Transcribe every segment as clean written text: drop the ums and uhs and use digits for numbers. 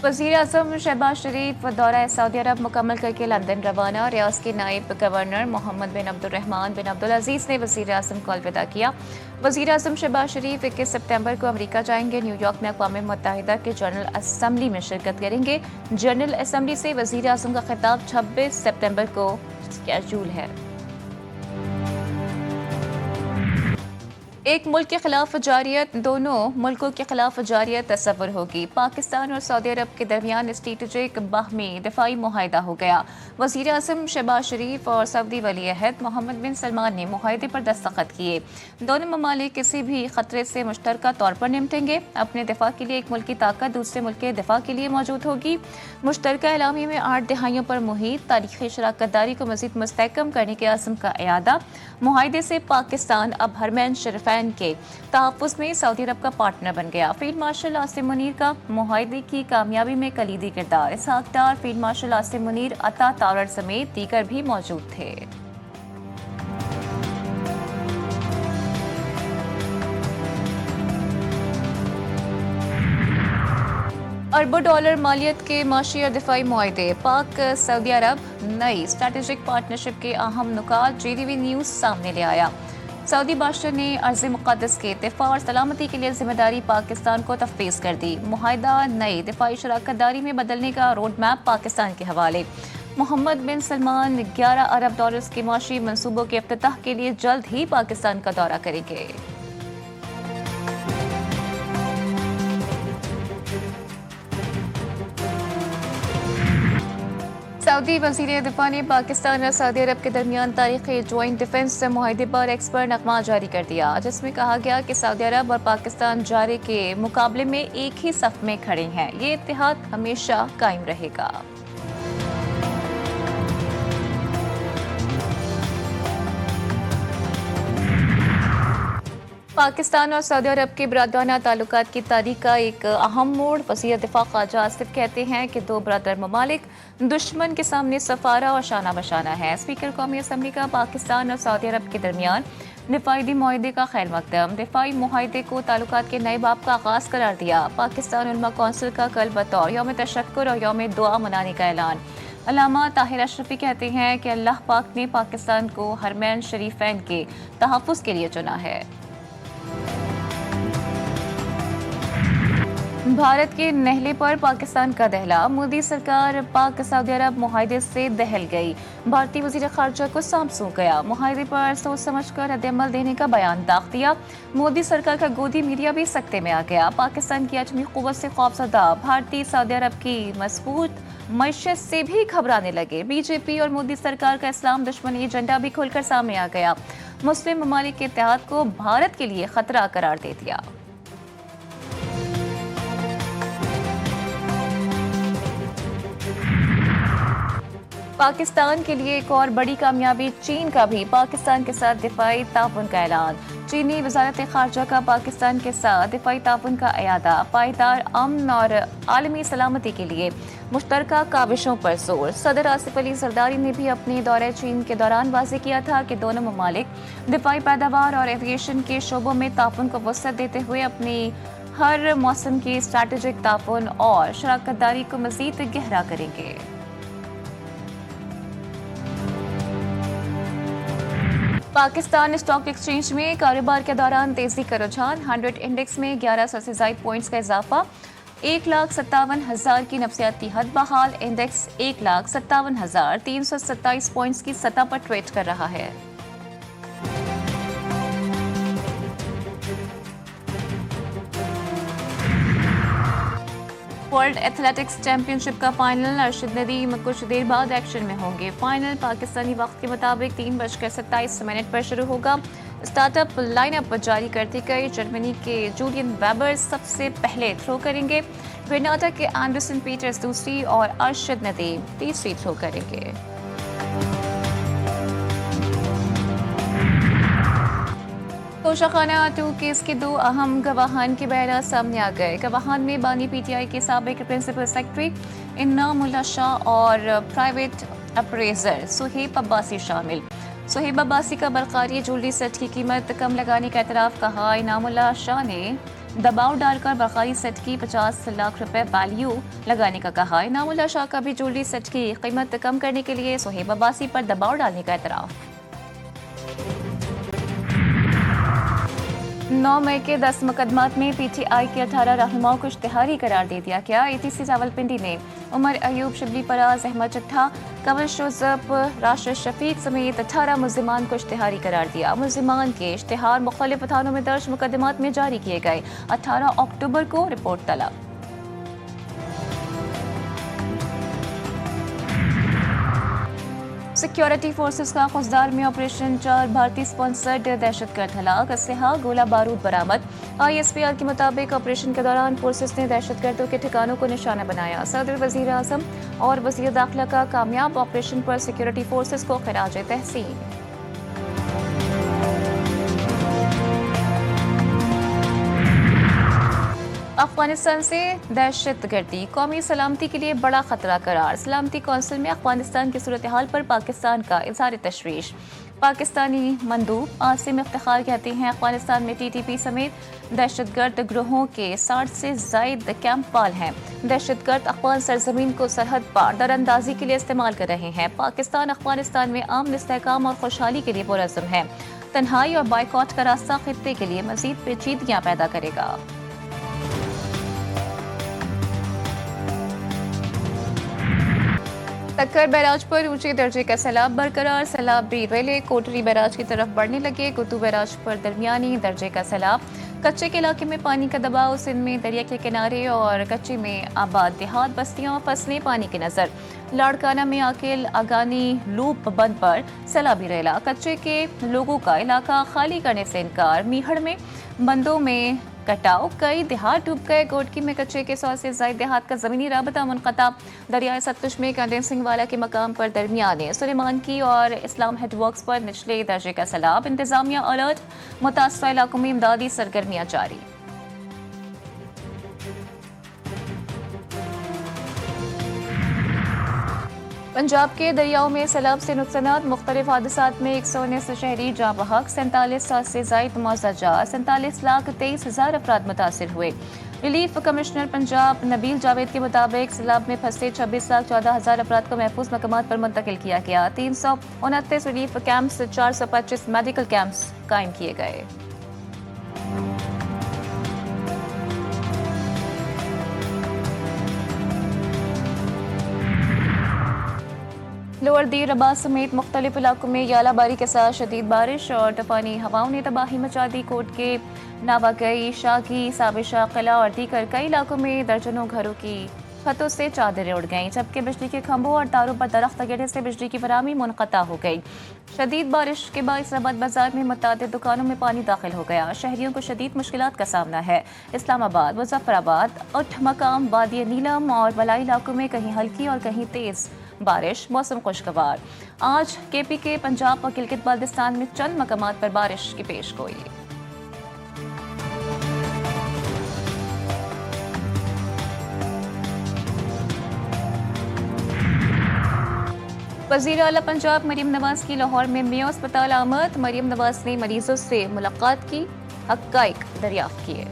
वज़ीर आज़म शहबाज शरीफ दौरा सऊदी अरब मुकम्मल करके लंदन रवाना। रियाज के नायब गवर्नर मोहम्मद बिन अब्दुर्रहमान बिन अब्दुल अजीज़ ने वज़ीर आज़म को अलविदा किया। वज़ीर आज़म शहबाज शरीफ 21 सितंबर को अमेरिका जाएंगे। न्यूयॉर्क में अक़वाम मुत्तहिदा के जनरल असम्बली में शिरकत करेंगे। जनरल असम्बली से वज़ीर आज़म का खिताब 26 सितंबर को शेड्यूल है। एक मुल्क के खिलाफ जारियत, दोनों मुल्कों के खिलाफ जारियत तस्वुर होगी। पाकिस्तान और सऊदी अरब के दरमियान स्ट्रेटेजिक बाहमी दिफाई मुआहदा हो गया। वज़ीर आज़म शहबाज शरीफ और सऊदी वली अहद मोहम्मद बिन सलमान ने मुआहदे पर दस्तखत किए। दोनों ममालिक किसी भी खतरे से मुश्तरका तौर पर निपटेंगे। अपने दिफा के लिए एक मुल्क की ताकत दूसरे मुल्क के दिफा के लिए मौजूद होगी। मुश्तरका एलामी में 8 दहाइयों पर मुहित तारीखी शराकतदारी को मज़ीद मुस्तहकम करने के अज़्म का इयादा। मुआहदे से पाकिस्तान अब हरमैन शरीफैन के तहफ़्फ़ुज़ में सऊदी अरब का पार्टनर बन गया। फील्ड मार्शल आसिम मुनीर का मुआहदे की कामयाबी में कलीदी किरदार। इसहाक डार, फील्ड मार्शल आसिम मुनीर, अता तारड़ समेत दीगर भी मौजूद थे। अरबों डॉलर मालियत के माशी और दिफाई मुआहदे। पाक सऊदी अरब नई स्ट्रेटेजिक पार्टनरशिप के अहम नुकात JDV न्यूज़ सामने ले आया। सऊदी बादशाह ने अर्ज़ मुक़द्दस के दिफा और सलामती के लिए जिम्मेदारी पाकिस्तान को तफ़वीज़ कर दी। मुआहदा नई दिफाई शराकतदारी में बदलने का रोड मैप पाकिस्तान के हवाले। मोहम्मद बिन सलमान 11 अरब डॉलर्स के माशी मनसूबों के इफ्तिताह के लिए जल्द ही पाकिस्तान का दौरा करेंगे। सऊदी वज़ीर दिफा ने पाकिस्तान और सऊदी अरब के दरमियान तारीखी ज्वाइंट डिफेंस मुआहदे पर एक्सपर्ट नगमा जारी कर दिया, जिसमें कहा गया कि सऊदी अरब और पाकिस्तान जारे के मुकाबले में एक ही सफ में खड़े हैं। ये इत्तेहाद हमेशा कायम रहेगा। पाकिस्तान और सऊदी अरब के बिरादराना ताल्लुकात की तारीख का एक अहम मोड़। वज़ीर दिफा ख्वाजा आसिफ कहते हैं कि दो बिरादर ममालिक दुश्मन के सामने सफारा और शाना बशाना है। स्पीकर कौमी असम्बली का पाकिस्तान और सऊदी अरब के दरमियान दिफाई मुआहदे का खैर मकदम। दिफाई मुआहदे को ताल्लुकात के नए बाब का आगाज करार दिया। पाकिस्तान उलमा कौंसिल का कल बतौर यौम तशक्कुर और यौम दुआ मनाने का ऐलान। अल्लामा ताहिर अशरफी कहते हैं कि अल्लाह पाक ने पाकिस्तान को हरमैन शरीफैन के तहफ़्फ़ुज़ के लिए चुना है। भारत के नहले पर पाकिस्तान का दहला। मोदी सरकार पाक सऊदी अरब मुआहदे से दहल गई। भारतीय वज़ीर ख़ारजा को सांप सूंघ गया। मुआहदे पर सोच समझ कर रद्द-ए-अमल देने का बयान दाग दिया। मोदी सरकार का गोदी मीडिया भी सकते में आ गया। पाकिस्तान की अजमी क़ुव्वत से खौफज़दा भारतीय सऊदी अरब की मजबूत मईशत से भी घबराने लगे। बीजेपी और मोदी सरकार का इस्लाम दुश्मनी एजेंडा भी खुलकर सामने आ गया। मुस्लिम ममालिक के इत्तेहाद को भारत के लिए खतरा करार दे दिया। पाकिस्तान के लिए एक और बड़ी कामयाबी। चीन का भी पाकिस्तान के साथ दिफाई ताउन का ऐलान। चीनी वज़ारत ख़ारजा का पाकिस्तान के साथ दिफाई ताउन का इयादा। पायदार अमन और आलमी सलामती के लिए मुश्तरका काविशों पर जोर। सदर आसिफ अली जरदारी ने भी अपने दौरे चीन के दौरान वाज़ेह किया था कि दोनों ममालिक दिफाई पैदावार और एविएशन के शोबों में ताउन को वसअत देते हुए अपनी हर मौसम की स्ट्रेटेजिक ताउन और शराकतदारी को मज़ीद गहरा करेंगे। पाकिस्तान स्टॉक एक्सचेंज में कारोबार के दौरान तेजी का रुझान। 100 इंडेक्स में 1100 से ज़ायद पॉइंट्स का इजाफा। 1,57,000 की नफसियाती हद बहाल। इंडेक्स 1,57,327 पॉइंट्स की सतह पर ट्रेड कर रहा है। वर्ल्ड एथलेटिक्स चैंपियनशिप का फाइनल। अर्शद नदीम कुछ देर बाद एक्शन में होंगे। फाइनल पाकिस्तानी वक्त के मुताबिक 3:27 पर शुरू होगा। स्टार्टअप लाइनअप जारी करते गए जर्मनी के जूलियन वेबर सबसे पहले थ्रो करेंगे। कर्नाटक के एंडरसन पीटर्स दूसरी और अर्शद नदीम तीसरी थ्रो करेंगे। तोशाखाना 2 केस के दो अहम गवाहान के बयान सामने आ गए। गवाहान में बानी PTI के साबिक प्रिंसिपल सेक्रेटरी इनामुल्लाह शाह और प्राइवेट अप्रेजर सुहेब अब्बासी शामिल। सुहेब अब्बासी का बरकारी ज्वेलरी सेट की कीमत कम लगाने का एतराफ़ कहा। इनामुल्लाह शाह ने दबाव डालकर बरकारी सेट की 50 लाख रुपए वैल्यू लगाने का कहा। इनामुल्लाह शाह का भी ज्वेलरी सेट की कीमत कम करने के लिए सुहेब अब्बासी पर दबाव डालने का एतराफ़। 9 मई के 10 मुकदमात में पीटीआई के 18 रहनुमाओं को इश्तिहारी करार दे दिया गया। एटीसी रावलपिंडी ने उमर अयूब, शिबली पराज, अहमद चट्ठा, कंवल शोजब, राशिद शफीक समेत 18 मुल्जिमान को इश्तिहारी करार दिया। मुल्जिमान के इश्तिहार मुख्तलिफ थानों में दर्ज मुकदमात में जारी किए गए। 18 अक्टूबर को रिपोर्ट तलब। सिक्योरिटी फोर्सेस का खुजदार में ऑपरेशन 4 भारतीय स्पॉन्सर्ड दहशतगर्द हलाक, असलहा गोला बारूद बरामद। ISPR के मुताबिक ऑपरेशन के दौरान फोर्सेस ने दहशतगर्दों के ठिकानों को निशाना बनाया। सदर, वजीर आजम और वजीर दाखिला का कामयाब ऑपरेशन पर सिक्योरिटी फोर्सेस को खराज तहसीन। अफगानिस्तान से दहशतगर्दी कौमी सलामती के लिए बड़ा खतरा करार। सलामती कौंसिल में अफगानिस्तान की सूरत हाल पर पाकिस्तान का इज़हार तशवीश। पाकिस्तानी मंदूब आसिम इफ्तिखार कहते हैं अफगानिस्तान में TTP समेत दहशतगर्द ग्रोहों के 60 से जायद कैंप फाल हैं। दहशतगर्द अफगान सरजमीन को सरहद पार दरअंदाजी के लिए इस्तेमाल कर रहे हैं। पाकिस्तान अफगानिस्तान में अमन, इस्तेहकाम और खुशहाली के लिए पुरअज़्म है। तन्हाई और बाइकॉट का रास्ता खित्ते के लिए मजीद पेचीदगियाँ पैदा करेगा। तक्कर बैराज पर ऊंचे दर्जे का सैलाब बरकरार। सैलाब भी रेले कोटरी बैराज की तरफ बढ़ने लगे। गुद्दू बैराज पर दरमियानी दर्जे का सैलाब। कच्चे के इलाके में पानी का दबाव। सिंध में दरिया के किनारे और कच्चे में आबाद देहात बस्तियां फसलें पानी की नजर। लाड़काना में आकिल अगानी लूप बंद पर सैलाबी रेला। कच्चे के लोगों का इलाका खाली करने से इनकार। मीहड़ में बंदों में कटाव। कई देहात डूब गए। गोडकी में कच्चे के 100 से ज्यादा देहात का जमीनी राबता मुनक़ता। दरियाए सतलुज में कंडेंसिंग वाला के मकाम पर दरमियाने सुलेमान की और इस्लाम हेडवर्क्स पर निचले दर्जे का सैलाब। इंतजामिया अलर्ट। मुतासरा इलाकों में इमदादी सरगर्मियां जारी। पंजाब के दरियाओं में सैलाब से नुकसानात। मुख्तलिफ हादसात में 119 शहरी जाँ बहक। 47,000 से जायद मुआवजा जा। 47,23,000 अफराद मुतासिर हुए। रिलीफ कमिश्नर पंजाब नबील जावेद के मुताबिक सैलाब में फंसे 26,14,000 अफराद को महफूज मकामात पर मुंतकिल किया गया। 329 रिलीफ कैंप्स, 425 मेडिकल कैंप्स कायम किए गए। लोअर दीर रबा समेत मुख्तलिफ इलाकों में यालाबारी के साथ शदीद बारिश और तूफानी हवाओं ने तबाही मचा दी। कोट के नावागई, शागी, साबिशा, किला और दीगर कई इलाकों में दर्जनों घरों की छतों से चादरें उड़ गईं, जबकि बिजली के खंभों और तारों पर दरख्त गिरने से बिजली की फराहमी मुनक़ता हो गई। शदीद बारिश के बाद इस्लामाबाद बाजार में मुतादिद दुकानों में पानी दाखिल हो गया। शहरियों को शदीद मुश्किलात का सामना है। इस्लामाबाद, मुजफ्फराबाद, उठ मकाम, वादी नीलम और बलाई इलाकों में कहीं हल्की और कहीं तेज बारिश। मौसम खुशगवार। आज KP के पंजाब और गिलगित बाल्टिस्तान में चंद मकामात पर बारिश की पेशगोई। वज़ीर आला पंजाब मरीम नवाज की लाहौर में मियां अस्पताल आमद। मरीम नवाज ने मरीजों से मुलाकात की, हक़ाइक़ दरियाफ्त किए।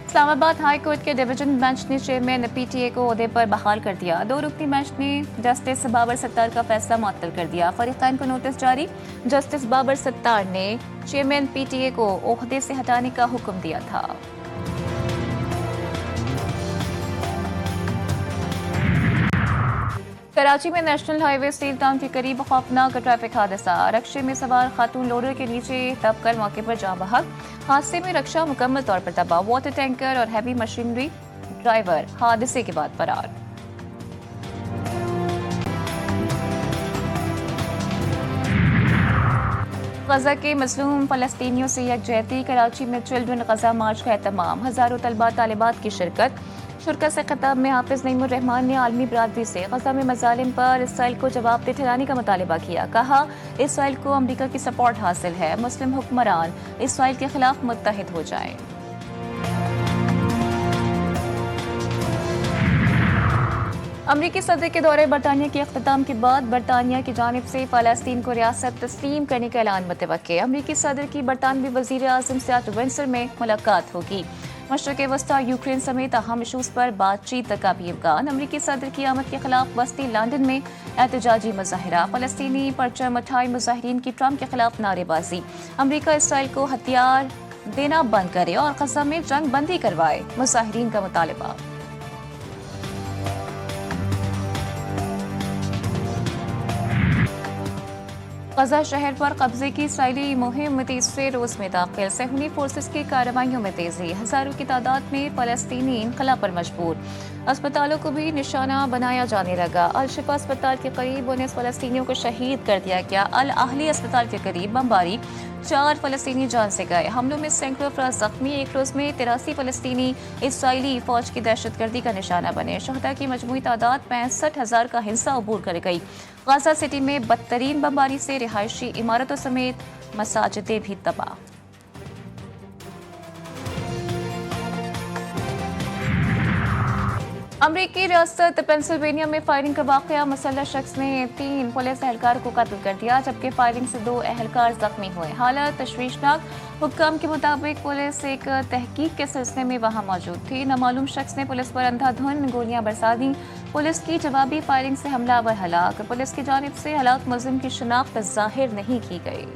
इस्लामाबाद हाई कोर्ट के डिवीजन बेंच ने चेयरमैन PTA को ओहदे पर बहाल कर दिया। 2 रुकनी बेंच ने जस्टिस बाबर सत्तार का फैसला मुअत्तल कर दिया। फरीक़ैन को नोटिस जारी। जस्टिस बाबर सत्तार ने चेयरमैन PTA को ओहदे से हटाने का हुक्म दिया था। कराची में नेशनल हाईवे स्टील टाउन के करीब खौफनाक ट्रैफिक हादसा। रक्शे में सवार खातून लोडर के नीचे दबकर मौके पर जाँ बहक। हादसे में रक्षा मुकम्मल तौर पर तबाह। वाटर टैंकर और हैवी मशीनरी ड्राइवर हादसे के बाद फरार। गजा के मजलूम फलस्तीनियों से यकजहती। कराची में चिल्ड्रन गजा मार्च का एहतमाम। हजारों तलबा तालिबात की शिरकत। शुरका से खिताब में हाफिज नईमुर रहमान ने आलमी बरादरी से गजा में मजालिम पर इसराइल को जवाबदेह ठहराने का मुतालबा किया। कहा इसराइल को अमरीका की सपोर्ट हासिल है। मुस्लिम हुक्मरान इसराइल के खिलाफ मुत्तहिद हो जाएं। अमरीकी सदर के दौरे बरतानिया के अख्ताम के बाद बरतानिया की जानिब से फ़लस्तीन को रियासत तस्लीम करने का ऐलान मुतवक्के। अमरीकी सदर की बरतानवी वज़ीर आज़म से आज विंडसर में मुलाकात होगी। मशरक़ वस्ता, यूक्रेन समेत अहम इशूज़ पर बातचीत का भी इम्कान। अमरीकी सदर की आमद के खिलाफ वस्ती लंदन में एहतजाजी मुज़ाहिरा। फ़लस्तीनी परचम उठाए मुज़ाहिरीन की ट्रंप के खिलाफ नारेबाजी। अमरीका इसराइल को हथियार देना बंद करे और ग़ज़ा में जंग बंदी करवाए, मुज़ाहिरीन का मुतालबा। ग़ज़ा शहर पर कब्जे की इसराइली मुहिम तीसरे रोज में दाखिल। सहूनी फोर्सेस की कार्रवाइयों में तेजी। हजारों की तादाद में फ़लस्तीनी इनकला पर मजबूर। अस्पतालों को भी निशाना बनाया जाने लगा। अल शिफा अस्पताल के करीब 19 फ़लस्तीनियों को शहीद कर दिया गया। अल अहली अस्पताल के करीब बमबारी, 4 फ़लस्तीनी जान से गए। हमलों में सैकड़ों अफराद जख्मी। एक रोज में 83 फ़लस्तीनी इसराइली फौज की दहशतगर्दी का निशाना बने। शहदा की मजमूई तादाद 65,000 का हिस्सा अबूर कर गई। गाज़ा सिटी में बदतरीन बमबारी से रिहायशी इमारतों समेत मसाजिदें भी तबाह। अमरीकी रियासत पेंसिल्वेनिया में फायरिंग का वाकया। मुसल्लह शख्स ने 3 पुलिस एहलकार को कत्ल कर दिया, जबकि फायरिंग से 2 एहलकार जख्मी हुए। हालत तशवीशनाक। हुक्काम के मुताबिक पुलिस एक तहकीक के सिलसिले में वहां मौजूद थी। नामालूम शख्स ने पुलिस पर अंधाधुंध गोलियां बरसा दी। पुलिस की जवाबी फायरिंग से हमलावर हलाक। पुलिस की जानिब से हलाक मुलजिम की शिनाख्त जाहिर नहीं की गई।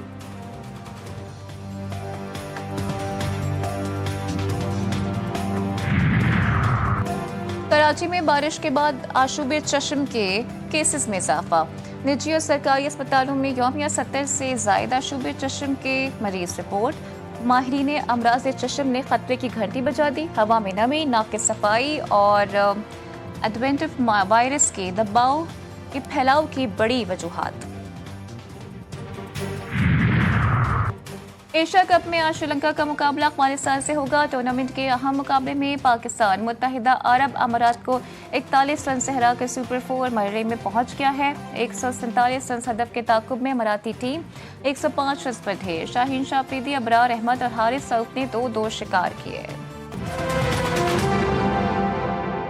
कराची में बारिश के बाद आशूबे चश्म के केसेस में इजाफा। निजी और सरकारी अस्पतालों में यौमिया 70 से ज़ायद आशूबे चश्म के मरीज रिपोर्ट। माहिरीन अमराज चश्म ने खतरे की घंटी बजा दी। हवा में नमी, नाक की सफाई और एडवेंटिव वायरस के दबाव के फैलाव की बड़ी वजूहात। एशिया कप में आज श्रीलंका का मुकाबला अफगानिस्तान से होगा। टूर्नामेंट के अहम मुकाबले में पाकिस्तान मुत्तहिदा अरब अमारात को 41 रन से हराकर सुपर 4 मरहले में पहुंच गया है। 147 रन हदफ के ताकुब में अमाराती टीम 105 रन पर थे। शाहीन शाह अफरीदी, अबरार अहमद और हारिस सऊद ने 2-2 शिकार किए।